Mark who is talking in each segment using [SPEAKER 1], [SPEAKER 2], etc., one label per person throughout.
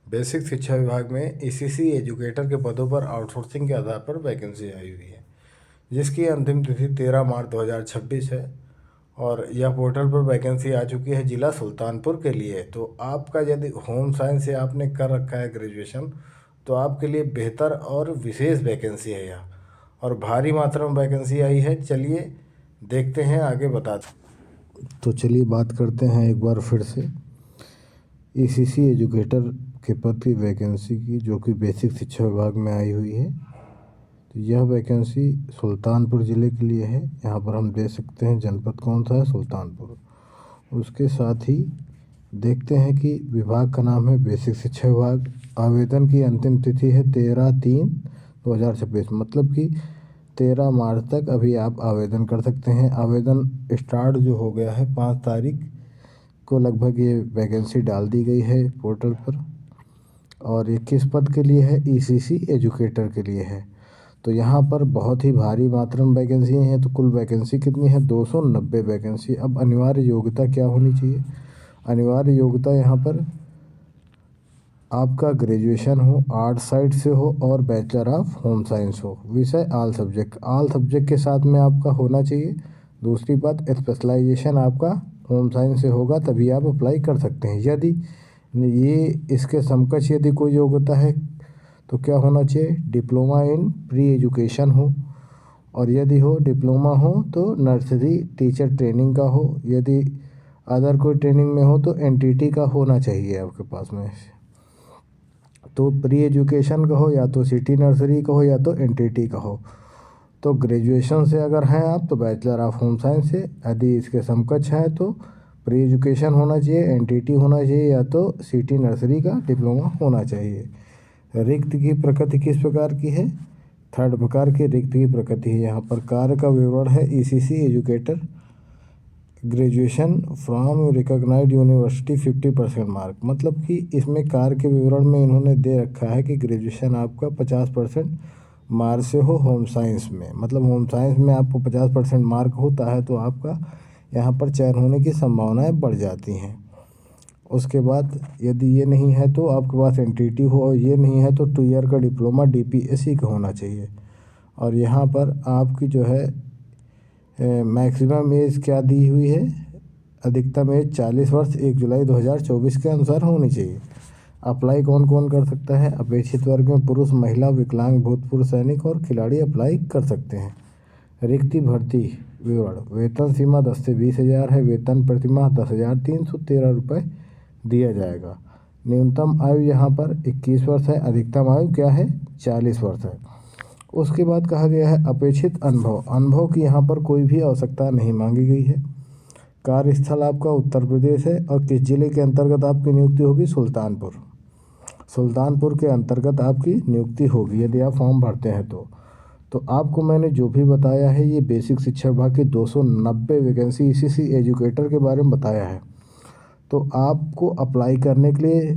[SPEAKER 1] Basic शिक्षा विभाग में ईसीसी एजुकेटर के पदों पर आउटसोर्सिंग के आधार पर वैकेंसी आई हुई है, जिसकी अंतिम तिथि 13 मार्च 2026 है। और यह पोर्टल पर वैकेंसी आ चुकी है जिला सुल्तानपुर के लिए। तो आपका यदि होम साइंस से आपने कर रखा है ग्रेजुएशन, तो आपके लिए बेहतर और विशेष वैकेंसी है यह, और भारी मात्रा में वैकेंसी आई है। चलिए देखते हैं, आगे बताते। तो चलिए बात करते हैं एक बार फिर से ईसीसी एजुकेटर के पद की वैकेंसी की, जो कि बेसिक शिक्षा विभाग में आई हुई है। तो यह वैकेंसी सुल्तानपुर ज़िले के लिए है। यहाँ पर हम देख सकते हैं जनपद कौन सा है, सुल्तानपुर। उसके साथ ही देखते हैं कि विभाग का नाम है बेसिक शिक्षा विभाग। आवेदन की अंतिम तिथि है 13/3/2026, मतलब कि 13 मार्च तक अभी आप आवेदन कर सकते हैं। आवेदन स्टार्ट जो हो गया है 5 तारीख को लगभग ये वैकेंसी डाल दी गई है पोर्टल पर। और ये किस पद के लिए है, ईसीसी एजुकेटर के लिए है। तो यहाँ पर बहुत ही भारी मात्रा में वैकेंसी हैं। तो कुल वैकेंसी कितनी है, 290 वैकेंसी। अब अनिवार्य योग्यता क्या होनी चाहिए, अनिवार्य योग्यता यहाँ पर आपका ग्रेजुएशन हो, आर्ट साइड से हो और बैचलर ऑफ होम साइंस हो। विषय ऑल सब्जेक्ट के साथ में आपका होना चाहिए। दूसरी बात, स्पेशलाइजेशन आपका होम साइंस से होगा, तभी आप अप्लाई कर सकते हैं। यदि ये इसके समकक्ष यदि कोई योग्यता है तो क्या होना चाहिए, डिप्लोमा इन प्री एजुकेशन हो, और यदि हो डिप्लोमा हो तो नर्सरी टीचर ट्रेनिंग का हो। यदि अदर कोई ट्रेनिंग में हो तो एनटीटी का होना चाहिए आपके पास में। तो प्री एजुकेशन का हो, या तो सिटी नर्सरी का हो, या तो एनटीटी का हो। तो ग्रेजुएशन से अगर हैं आप तो बैचलर ऑफ होम साइंस से, यदि इसके समकक्ष है तो प्री एजुकेशन होना चाहिए, एनटीटी होना चाहिए, या तो सिटी नर्सरी का डिप्लोमा होना चाहिए। रिक्त की प्रकृति किस प्रकार की है, 3rd प्रकार की रिक्त की प्रकृति है। यहाँ पर कार्य का विवरण है, ECC educator graduation from recognised university 50% mark, मतलब कि इसमें कार्य के विवरण में इन्होंने दे रखा है कि ग्रेजुएशन आपका 50% मार्क से हो होम साइंस में। मतलब होम साइंस में आपको 50% मार्क होता है तो आपका यहाँ पर चयन होने की संभावनाएं बढ़ जाती हैं। उसके बाद यदि ये नहीं है तो आपके पास एनटीटी हो, और ये नहीं है तो 2 ईयर का डिप्लोमा डीपीएससी का होना चाहिए। और यहाँ पर आपकी जो है मैक्सिमम एज क्या दी हुई है, अधिकतम एज 40 वर्ष 1 जुलाई 2024 के अनुसार होनी चाहिए। अप्लाई कौन कौन कर सकता है, अपेक्षित वर्ग में पुरुष, महिला, विकलांग, भूतपूर्व सैनिक और खिलाड़ी अप्लाई कर सकते हैं। रिक्ति भर्ती विवरण, वेतन सीमा 10 से 20 हज़ार है। वेतन प्रतिमाह 10,313 रुपये दिया जाएगा। न्यूनतम आयु यहाँ पर 21 वर्ष है, अधिकतम आयु क्या है, 40 वर्ष है। उसके बाद कहा गया है अपेक्षित अनुभव की यहाँ पर कोई भी आवश्यकता नहीं मांगी गई है। कार्यस्थल आपका उत्तर प्रदेश है, और किस जिले के अंतर्गत आपकी नियुक्ति होगी, सुल्तानपुर के अंतर्गत आपकी नियुक्ति होगी यदि आप फॉर्म भरते हैं तो आपको मैंने जो भी बताया है ये बेसिक शिक्षा विभाग की 290 वैकेंसी ईसीसी एजुकेटर के बारे में बताया है। तो आपको अप्लाई करने के लिए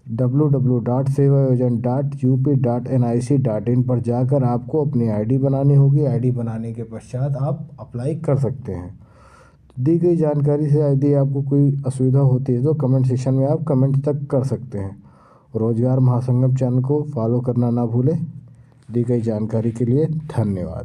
[SPEAKER 1] www.sevayojan.up.nic.in पर जाकर आपको अपनी आईडी बनानी होगी। आईडी बनाने के पश्चात आप अप्लाई कर सकते हैं। दी गई जानकारी से यदि आपको कोई असुविधा होती है तो कमेंट सेक्शन में आप कमेंट तक कर सकते हैं। रोजगार महासंगम चैनल को फॉलो करना ना भूलें। दी गई जानकारी के लिए धन्यवाद।